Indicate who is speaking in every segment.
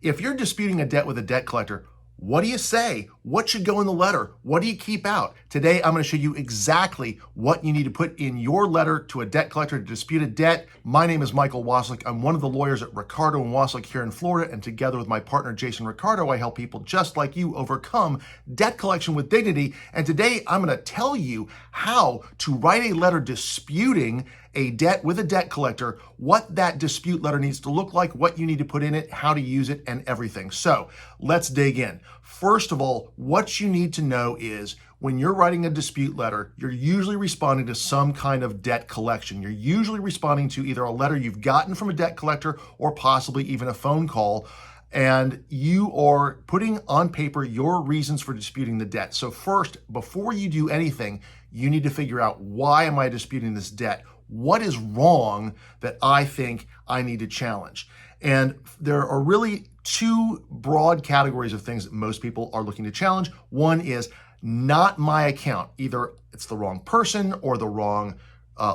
Speaker 1: If you're disputing a debt with a debt collector, what do you say? What should go in the letter? What do you keep out? Today, I'm going to show you exactly what you need to put in your letter to a debt collector to dispute a debt. My name is Michael Wasylik. I'm one of the lawyers at Ricardo and Wasylik here in Florida, and together with my partner, Jason Ricardo, I help people just like you overcome debt collection with dignity. And today, I'm going to tell you how to write a letter disputing a debt with a debt collector, what that dispute letter needs to look like, what you need to put in it, how to use it, and everything. So let's dig in. First of all, what you need to know is when you're writing a dispute letter, you're usually responding to some kind of debt collection. You're usually responding to either a letter you've gotten from a debt collector or possibly even a phone call, and you are putting on paper your reasons for disputing the debt. So first, before you do anything, you need to figure out, why am I disputing this debt? What is wrong that I think I need to challenge? And there are really two broad categories of things that most people are looking to challenge. One is not my account. Either it's the wrong person or the wrong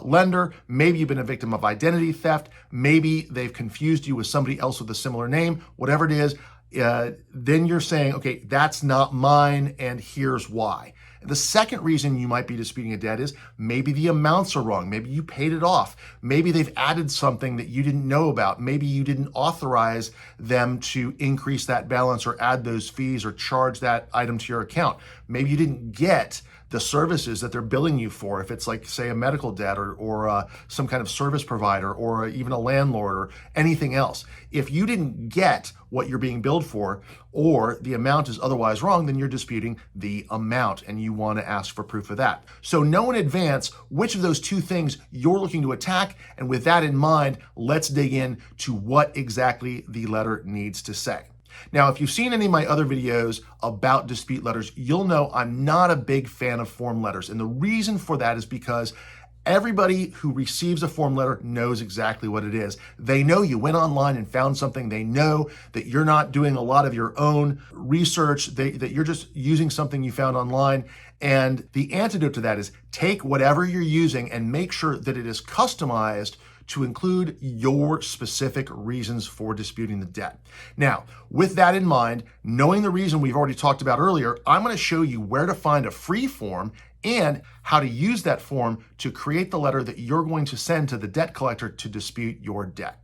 Speaker 1: lender. Maybe you've been a victim of identity theft. Maybe they've confused you with somebody else with a similar name. Whatever it is, then you're saying, okay, that's not mine, and here's why. The second reason you might be disputing a debt is maybe the amounts are wrong. Maybe you paid it off. Maybe they've added something that you didn't know about. Maybe you didn't authorize them to increase that balance or add those fees or charge that item to your account. Maybe you didn't get the services that they're billing you for, if it's like, say, a medical debt or some kind of service provider or even a landlord or anything else. If you didn't get what you're being billed for, or the amount is otherwise wrong, then you're disputing the amount and you want to ask for proof of that. So know in advance which of those two things you're looking to attack, and with that in mind, let's dig in to what exactly the letter needs to say. Now, if you've seen any of my other videos about dispute letters, you'll know I'm not a big fan of form letters. And the reason for that is because everybody who receives a form letter knows exactly what it is. They know you went online and found something. They know that you're not doing a lot of your own research, that you're just using something you found online. And the antidote to that is take whatever you're using and make sure that it is customized to include your specific reasons for disputing the debt. Now, with that in mind, knowing the reason we've already talked about earlier, I'm going to show you where to find a free form and how to use that form to create the letter that you're going to send to the debt collector to dispute your debt.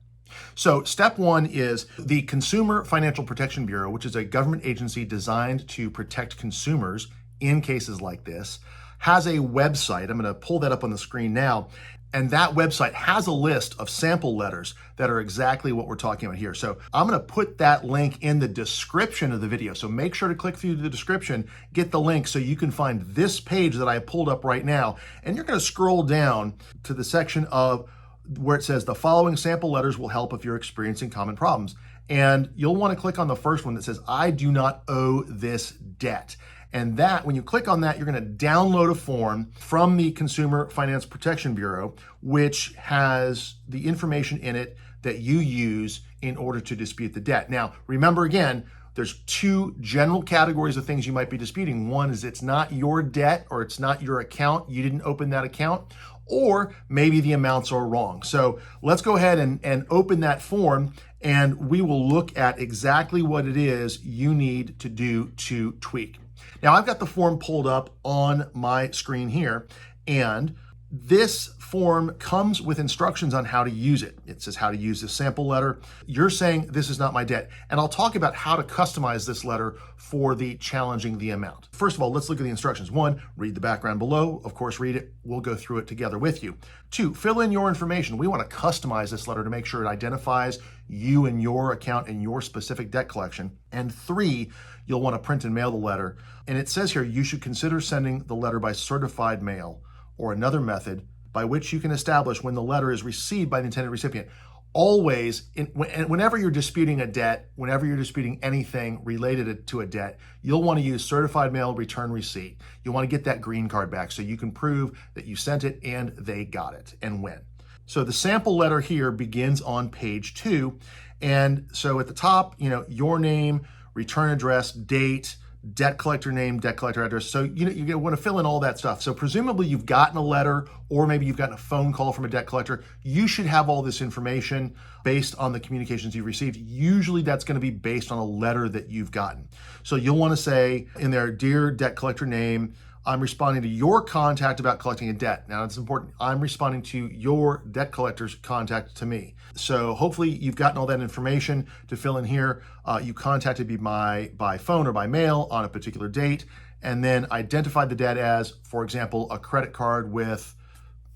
Speaker 1: So step one is the Consumer Financial Protection Bureau, which is a government agency designed to protect consumers in cases like this, has a website. I'm going to pull that up on the screen now. And that website has a list of sample letters that are exactly what we're talking about here. So I'm going to put that link in the description of the video. So make sure to click through the description, get the link so you can find this page that I pulled up right now. And you're going to scroll down to the section of where it says the following sample letters will help if you're experiencing common problems. And you'll want to click on the first one that says, I do not owe this debt. And that, when you click on that, you're going to download a form from the Consumer Finance Protection Bureau, which has the information in it that you use in order to dispute the debt. Now, remember again, there's two general categories of things you might be disputing. One is it's not your debt or it's not your account. You didn't open that account, or maybe the amounts are wrong. So let's go ahead and open that form, and we will look at exactly what it is you need to do to tweak. Now, I've got the form pulled up on my screen here, and this form comes with instructions on how to use it. It says how to use this sample letter. You're saying this is not my debt, and I'll talk about how to customize this letter for the challenging the amount. First of all, let's look at the instructions. One, read the background below. Of course, read it. We'll go through it together with you. Two, fill in your information. We want to customize this letter to make sure it identifies you and your account and your specific debt collection. And three, you'll want to print and mail the letter. And it says here, you should consider sending the letter by certified mail or another method by which you can establish when the letter is received by the intended recipient. Always, whenever you're disputing a debt, whenever you're disputing anything related to a debt, you'll want to use certified mail return receipt. You'll want to get that green card back so you can prove that you sent it and they got it and when. So the sample letter here begins on page 2. And so at the top, your name, return address, date, debt collector name, debt collector address. So you want to fill in all that stuff. So presumably you've gotten a letter, or maybe you've gotten a phone call from a debt collector. You should have all this information based on the communications you've received. Usually that's going to be based on a letter that you've gotten. So you'll want to say in there, dear debt collector name, I'm responding to your contact about collecting a debt. Now it's important. I'm responding to your debt collector's contact to me. So hopefully you've gotten all that information to fill in here. You contacted me by phone or by mail on a particular date, and then identified the debt as, for example, a credit card with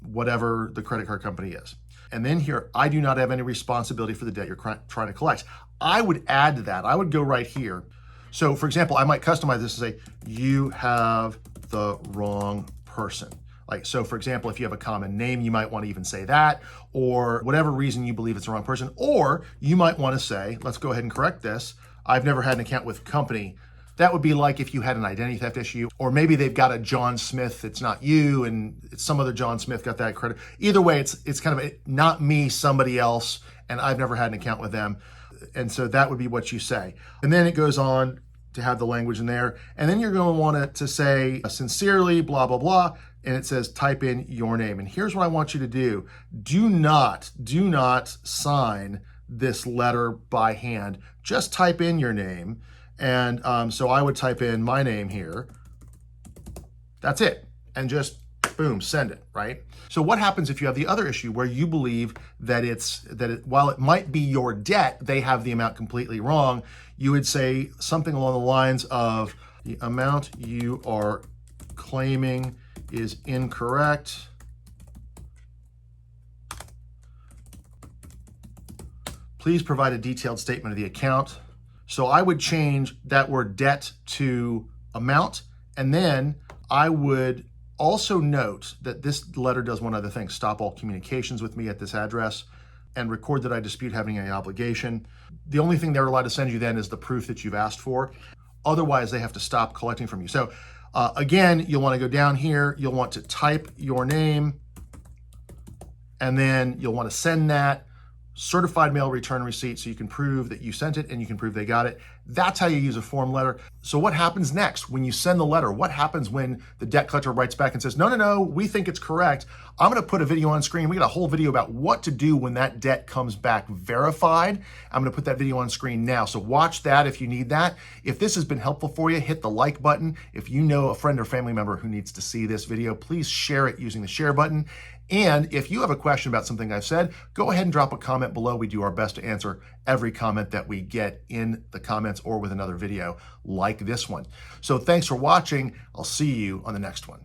Speaker 1: whatever the credit card company is. And then here, I do not have any responsibility for the debt you're trying to collect. I would add to that. I would go right here. So for example, I might customize this and say, you have the wrong person. Like, so for example, if you have a common name, you might want to even say that, or whatever reason you believe it's the wrong person. Or you might want to say, let's go ahead and correct this. I've never had an account with company. That would be like if you had an identity theft issue, or maybe they've got a John Smith, it's not you, and it's some other John Smith got that credit. Either way, it's kind of not me, somebody else, and I've never had an account with them. And so that would be what you say. And then it goes on to have the language in there. And then you're going to want it to say sincerely, blah, blah, blah. And it says, type in your name. And here's what I want you to do. Do not sign this letter by hand. Just type in your name. And so I would type in my name here. That's it. And just boom, send it, right? So what happens if you have the other issue where you believe that while it might be your debt, they have the amount completely wrong? You would say something along the lines of, the amount you are claiming is incorrect. Please provide a detailed statement of the account. So I would change that word debt to amount, and then I would also note that this letter does one other thing: stop all communications with me at this address, and record that I dispute having any obligation. The only thing they're allowed to send you then is the proof that you've asked for. Otherwise, they have to stop collecting from you. So again, you'll want to go down here. You'll want to type your name, and then you'll want to send that certified mail return receipt so you can prove that you sent it and you can prove they got it. That's how you use a form letter. So what happens next when you send the letter? What happens when the debt collector writes back and says, no, we think it's correct? I'm going to put a video on screen. We got a whole video about what to do when that debt comes back verified. I'm going to put that video on screen now. So watch that if you need that. If this has been helpful for you, hit the like button. If you know a friend or family member who needs to see this video, please share it using the share button. And if you have a question about something I've said, go ahead and drop a comment below. We do our best to answer every comment that we get in the comments or with another video like this one. So thanks for watching. I'll see you on the next one.